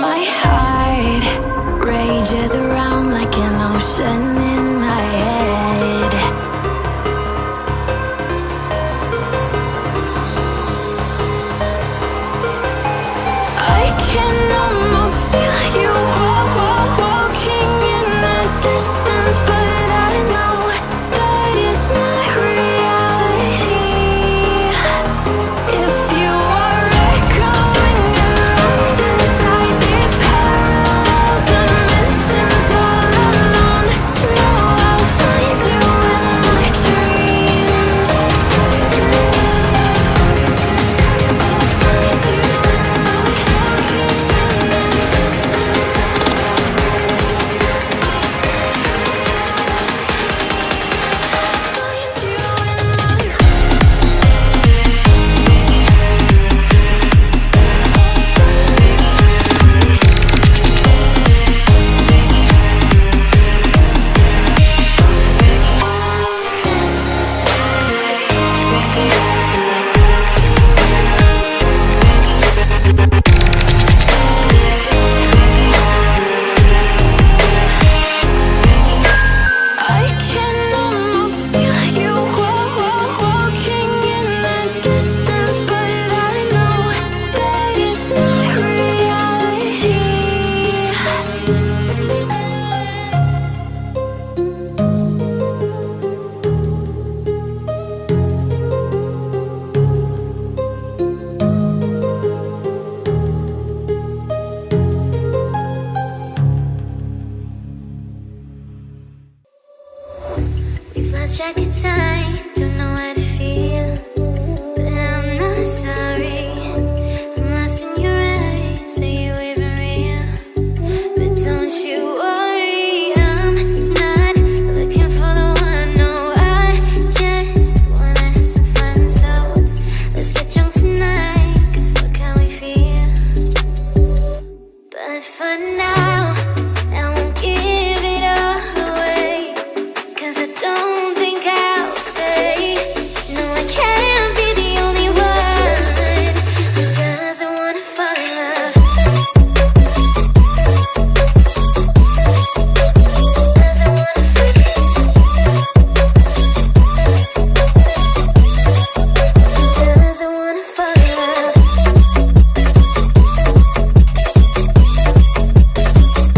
My heart rages around like an ocean in my head. I can almost feel you walking in the distance, but I know that it's not reality. If you are echoing around inside these parallel dimensions all alone, know I'll find you in my dreams. I can almost feel you walking in the distance, but I know that it's not reality. We've lost track of time, don't know how to feel, but I'm not sorry. I'm lost in your eyes, are you even real? But don't you worry, I'm not looking for the one. No, I just wanna have some fun. So let's get drunk tonight, 'cause fuck how we feel. But for now, I won't give it all away, 'cause I don't think I'll stay. No, I can't be the only one who doesn't wanna fall in love. Doesn't wanna fall in love. Doesn't wanna fall in love.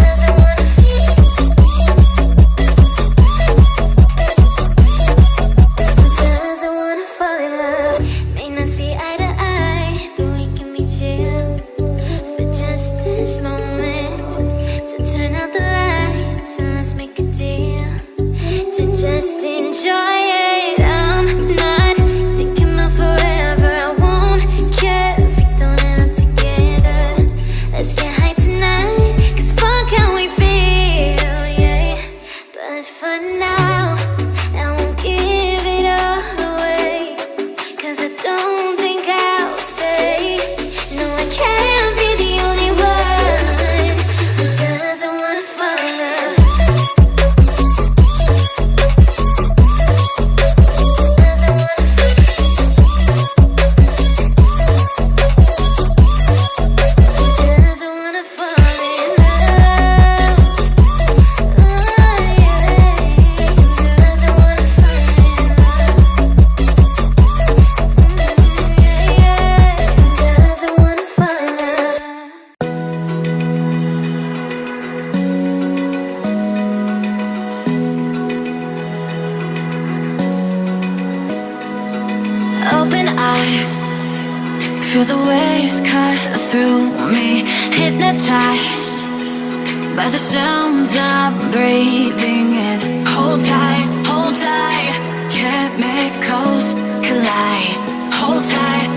Doesn't wanna feel. Doesn't wanna fall in love. May not see eye to eye, but we can be chill for just this moment. So turn out the lights and let's make a deal to just enjoy it. I'm not thinking about forever. I won't care if we don't end up together. Let's get high tonight, 'cause fuck how we feel, yeah. But for now, I won't give it all away, 'cause I don't think I'll stay. No, I can't be the only one who doesn't wanna fall in love. Doesn't wanna fall. Doesn't wanna fall in love. Oh, yeah. Doesn't wanna fall in love. Yeah, yeah. Doesn't wanna fall in love. Open eye, feel the waves cut through me, hypnotized by the sounds I'm breathing in. Hold tight, chemicals collide. Hold tight,